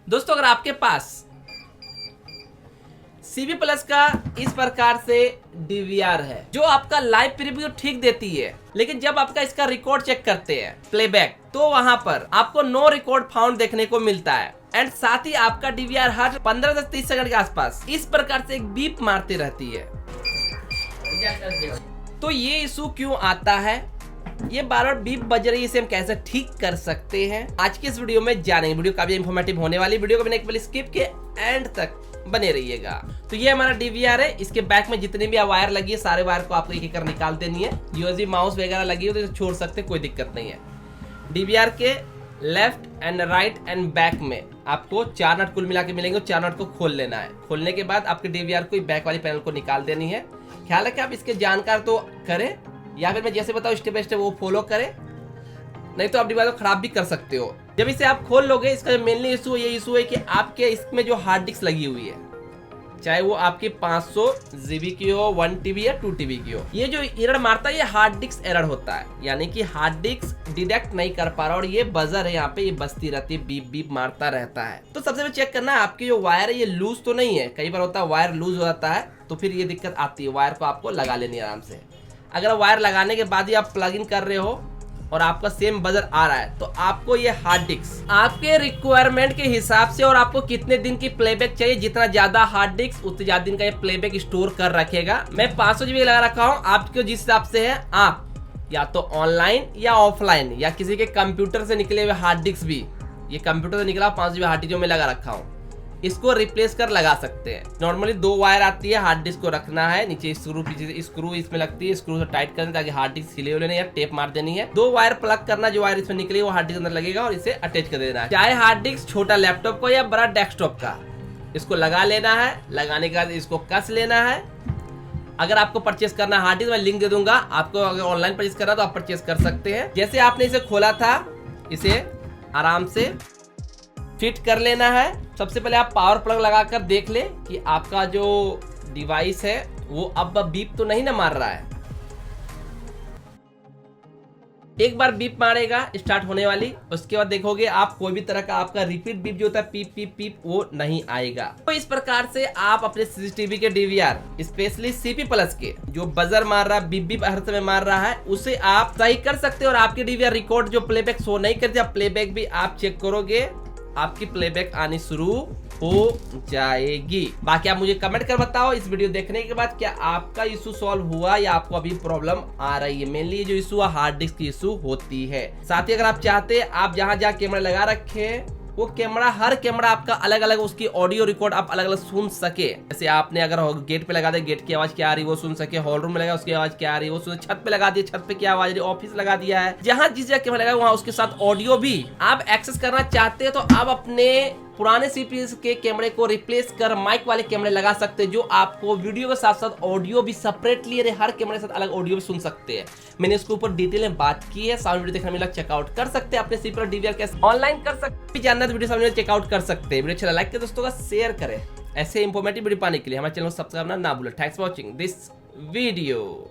दोस्तों अगर आपके पास सीबी प्लस का इस प्रकार से डीवीआर है जो आपका लाइव प्रीव्यू ठीक देती है, लेकिन जब आपका इसका रिकॉर्ड चेक करते हैं प्लेबैक, तो वहां पर आपको नो रिकॉर्ड फाउंड देखने को मिलता है। एंड साथ ही आपका डीवीआर हर 15 से 30 सेकंड के आसपास इस प्रकार से एक बीप मारती रहती है। तो ये इशू क्यों आता है, ये बार बार बीप बज रही है, इसे हम कैसे ठीक कर सकते हैं, आज की इस वीडियो में जानेंगे। वीडियो काफी इंफॉर्मेटिव होने वाली, वीडियो को बिना केवल स्किप के एंड तक बने रहिएगा। तो ये हमारा डीवीआर है, इसके बैक में जितने भी वायर लगी है सारे वायर को आपको एक एक कर निकाल देनी है। यूएसबी माउस वगैरह लगी हो तो इसे छोड़ सकते, कोई दिक्कत नहीं है। डीवीआर के left and right and back में आपको 4 नट कुल मिला के मिलेंगे, 4 नट को खोल लेना है। खोलने के बाद आपके डीवीआर को बैक वाली पैनल को निकाल देनी है। ख्याल है कि आप इसके जानकार तो करें, या फिर मैं जैसे बताऊं स्टेप बाय स्टेप वो फॉलो करें, नहीं तो आप डिवाइस को खराब भी कर सकते हो। जब इसे आप खोल लोगे, इसका मेनली इशू ये इशू है कि आपके इसमें जो हार्ड डिस्क लगी हुई है, चाहे वो आपकी 500 जीबी की हो, 1 टीबी या 2 टीबी की हो, ये जो एरर मारता है ये हार्ड डिस्क एरर होता है, यानी कि हार्ड डिस्क डिटेक्ट नहीं कर पा रहा और ये बजर है यहाँ पे, ये बजती रहती है, बीप बीप मारता रहता है। तो सबसे पहले चेक करना है आपकी जो वायर है ये लूज तो नहीं है। कई बार होता है वायर लूज हो जाता है तो फिर ये दिक्कत आती है। वायर को आपको लगा लेनी है आराम से। अगर वायर लगाने के बाद ही आप प्लग इन कर रहे हो और आपका सेम बजर आ रहा है तो आपको ये हार्ड डिस्क आपके रिक्वायरमेंट के हिसाब से और आपको कितने दिन की प्लेबैक चाहिए, जितना ज्यादा हार्ड डिस्क उतने ज्यादा दिन का ये प्लेबैक स्टोर कर रखेगा। मैं 500 जीबी लगा रखा हूँ, आपको जिस हिसाब से है आप या तो ऑनलाइन या ऑफलाइन या किसी के कंप्यूटर से निकले हुए हार्ड डिस्क भी, ये कंप्यूटर से निकला 500 जीबी हार्ड डिस्क जो मैं लगा रखा हूँ, इसको रिप्लेस कर लगा सकते हैं। नॉर्मली 2 वायर आती है, हार्ड डिस्क को रखना है नीचे, स्क्रू पीछे स्क्रू इसमें लगती है, स्क्रू से टाइट करना ताकि हार्ड डिस्क हिले हुए नहीं, या टेप मार देनी है। 2 वायर प्लग करना, जो वायर इसमें निकली वो हार्ड डिस्क अंदर लगेगा और इसे अटैच कर देना है। चाहे हार्ड डिस्क छोटा लैपटॉप का या बड़ा डेस्कटॉप का, इसको लगा लेना है। लगाने के बाद इसको कस लेना है। अगर आपको परचेस करना है हार्ड डिस्क, मैं लिंक दे दूंगा आपको, अगर ऑनलाइन परचेस करना तो आप परचेस कर सकते हैं। जैसे आपने इसे खोला था, इसे आराम से फिट कर लेना है। सबसे पहले आप पावर प्लग लगाकर देख ले कि आपका जो डिवाइस है वो अब बीप तो नहीं ना मार रहा है। एक बार बीप मारेगा स्टार्ट होने वाली, उसके बाद देखोगे आप कोई भी तरह का आपका रिपीट बीप जो होता है पीप पीप पीप वो नहीं आएगा। तो इस प्रकार से आप अपने सीसीटीवी के डीवीआर स्पेशली सीपी प्लस के जो बजर मार रहा है, बीप बीप हर समय मार रहा है, उसे आप सही कर सकते हो। और आपकी डीवीआर रिकॉर्ड जो प्लेबैक शो नहीं करती, प्लेबैक भी आप चेक करोगे, आपकी प्लेबैक आनी शुरू हो जाएगी। बाकी आप मुझे कमेंट कर बताओ इस वीडियो देखने के बाद, क्या आपका इशू सॉल्व हुआ या आपको अभी प्रॉब्लम आ रही है। मेनली जो इशू है हार्ड डिस्क की इशू होती है। साथ ही अगर आप चाहते हैं आप जहां जहां कैमरा लगा रखे वो कैमरा, हर कैमरा आपका अलग अलग उसकी ऑडियो रिकॉर्ड आप अलग अलग सुन सके। जैसे आपने अगर गेट पे लगा दिया, गेट की आवाज क्या आ रही है वो सुन सके, हॉल रूम में लगा उसकी आवाज क्या आ रही है वो सुन, छत पे लगा दिया, छत पे क्या आवाज आ रही है, ऑफिस लगा दिया है, जहां जिस जगह कैमरा लगा वहां उसके साथ ऑडियो भी आप एक्सेस करना चाहते हैं तो आप अपने पुराने सीपी के कैमरे को रिप्लेस कर माइक वाले कैमरे लगा सकते हैं, जो आपको वीडियो के साथ साथ ऑडियो भी सेपरेटली हर कैमरे के साथ अलग ऑडियो भी सुन सकते हैं। मैंने इसके ऊपर डिटेल में बात की है, सामने वीडियो देखने मिला, चेकआउट कर सकते हैं। अपने सीपी पर डीवीआर कैसे ऑनलाइन कर सकते हैं जानना तो वीडियो सामने चेकआउट कर सकते हैं। वीडियो अच्छा लाइक करें, दोस्तों का शेयर करें। ऐसे इंफॉर्मेटिव वीडियो पाने के लिए हमारे चैनल को सब्सक्राइब करना ना भूलें। Thanks for watching this video.